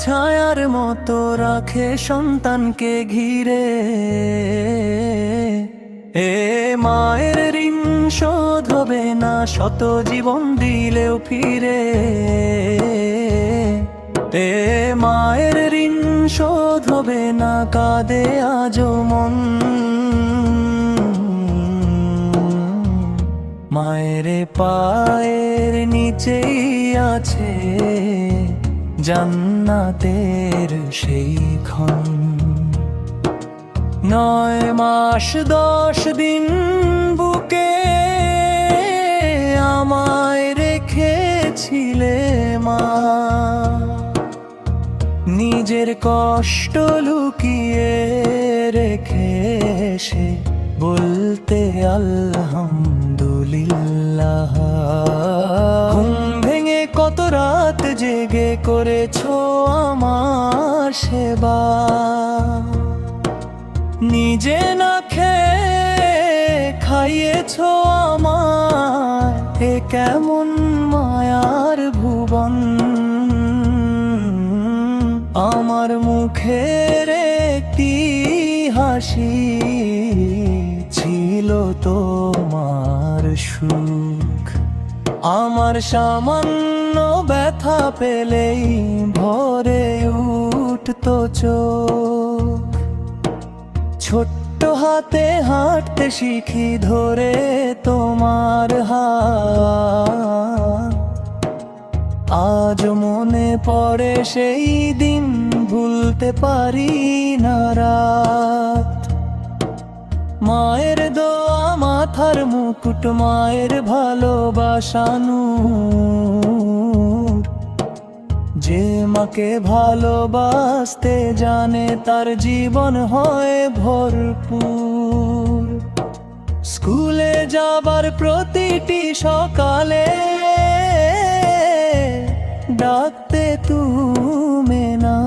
ছায়ার মতো রাখে সন্তানকে ঘিরে। এ মায়ের ঋণ শোধ হবে না, শত জীবন দিলেও ফিরে। এ মায়ের ঋণ শোধ হবে না, কাঁদে আজও মন। মায়ের পায়ের নিচেই আছে জান্নাতের সেই ক্ষণ। 9 মাস 10 দিন বুকে আমায় রেখেছিলে মা, নিজের কষ্ট লুকিয়ে রেখে সে বলতে আলহামদুলিল্লাহ। ঘুম ভেঙে কত রাত জেগে করেছো আমার সেবা, নিজে না খেয়ে খাইয়েছো আমায়। এ কেমন মায়ার ভুবন, আমার মুখের একটি হাসি ছিল তোমার সুখ। আমার সামান্য ব্যথা পেলেই ভরে উঠতো চোখ। ছোট্ট হাতে হাঁটতে শিখি ধরে তোমার হাত, আজ মনে পড়ে সেই দিন, ভুলতে পারি না রাত। মায়ের দোয়া মাথার মুকুট, মায়ের ভালোবাসা নূর। যে মাকে ভালোবাসতে জানে তার জীবন হয় ভরপুর। স্কুলে যাবার প্রতিটি সকালে ডাকতে তুমি না,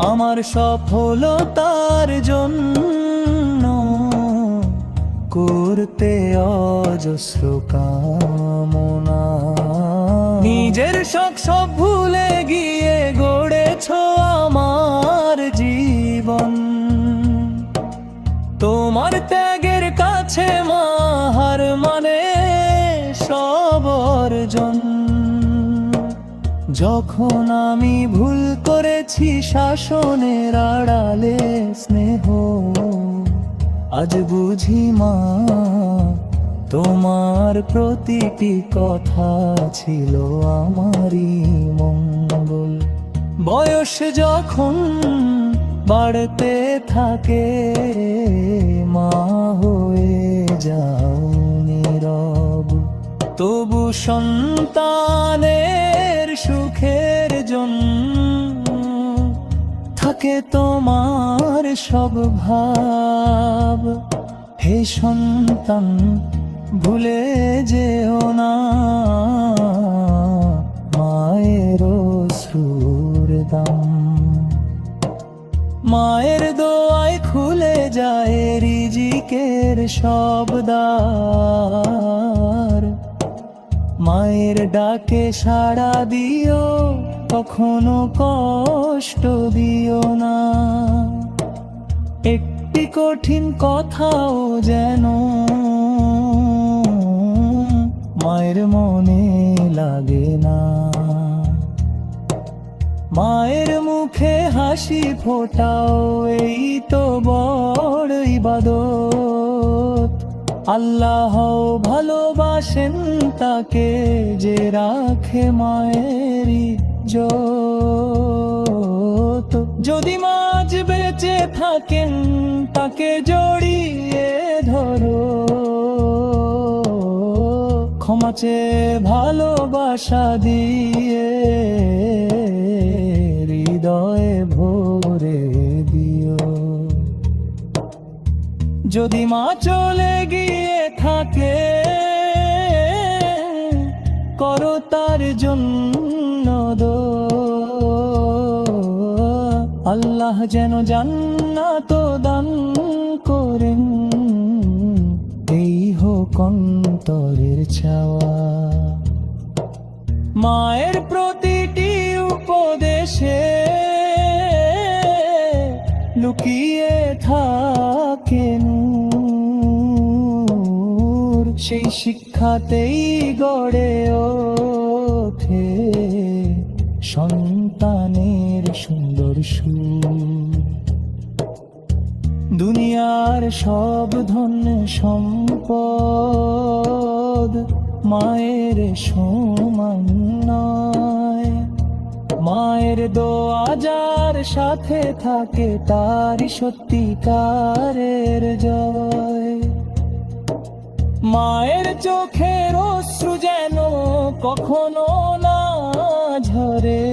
আমার সফলতার জন্য করতে অজস্র কামনা। নিজের শখ সব ভুলে গিয়ে গড়েছো আমার জীবন। তোমার ত্যাগের কাছে মা হার মানে সব অর্জন। যখন আমি ভুল করেছি শাসনের আড়ালে স্নেহ, আজ বুঝি মা তোমার প্রতিটি কথা ছিল আমারই মঙ্গল। বয়স যখন বাড়তে থাকে মা হয়ে যাও নীরব, তবু সন্তানের সুখের জন্য থাকে তোমার সব ভাব। হে সন্তান ভুলে যেও না মায়ের অশ্রুর দাম। মায়ের দোয়ায় খুলে যায় রিজিকের সব দ্বার। মায়ের ডাকে সাড়া দিও, কখনো কষ্ট দিও না। একটি কঠিন কথাও যেন মায়ের মনে লাগে না। মায়ের মুখে হাসি ফোটাও, এই তো বড় ইবাদত। আল্লাহ ভালোবাসেন তাকে যে রাখে মায়ের ইজ্জত। যদি মা আজ বেঁচে থাকেন তাকে জড়িয়ে ধরো, ক্ষমা চেয়ে ভালোবাসা দিয়ে হৃদয়ে ভরে দিও। যদি মা চলে গিয়ে থাকে করো তার জন্য দোয়া। আল্লাহ যেন জান্নাত দান করেন, এই হোক অন্তরের চাওয়া। মায়ের প্রতিটি দেশে লুকিয়ে থাকে নূর, সেই শিক্ষাতেই গড়ে ওঠে সন্তানের সুন্দর সুর। দুনিয়ার সব ধন সম্পদ মায়ের সমান নয়, মায়ের দোয়া যার সাথে থাকে তারই সত্যিকারের জয়। মায়ের চোখের অশ্রু যেন কখনো না ঝরে,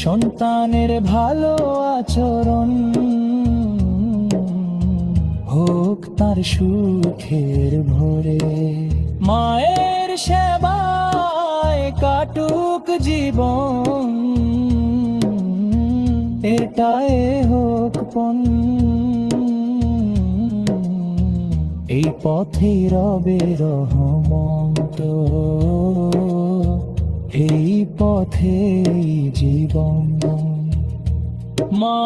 সন্তানের ভালো আচরণ হোক তার সুখের ভরে। মায়ের সেবায় কাটুক জীবন, এটাই হোক পণ, এই পথে রবে রহমত, এই পথে জীবন। মা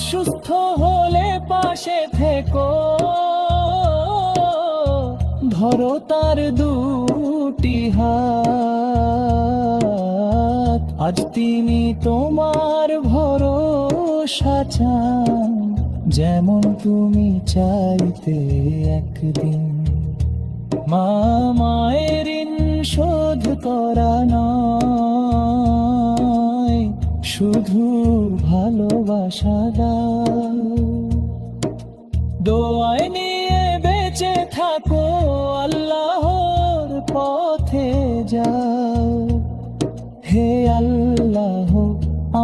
সুস্থ হলে পাশে থেকো, ধরো তার দুটি হাত, আজ তিনি তোমার ভরসা চান, যেমন তুমি চাইতে একদিন। মা মায়ের ঋণ শোধ করা নয়, শুধু ভালোবাসা দাও। দোয়ায় নিয়ে বেঁচে থাকো, আল্লাহর পথে যাও। হে আল্লাহ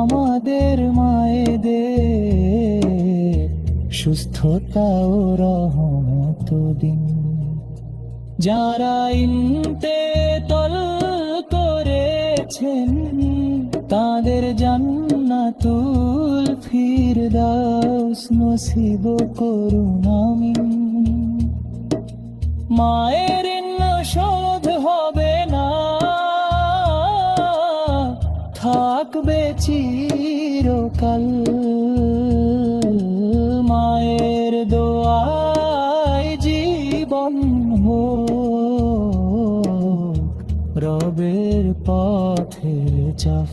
আমাদের মায়েদের সুস্থতা ও রহমত দিন। যারা ইন্তেকাল করেছেন তাদের জান্নাতুল ফিরদাউস নসিব করুন আমিন। মায়ের ঋণ শোধ হবে না, থাকবে চিরকাল। মায়ের দোয়ায় জীবন হোক রবের পথে চাফ।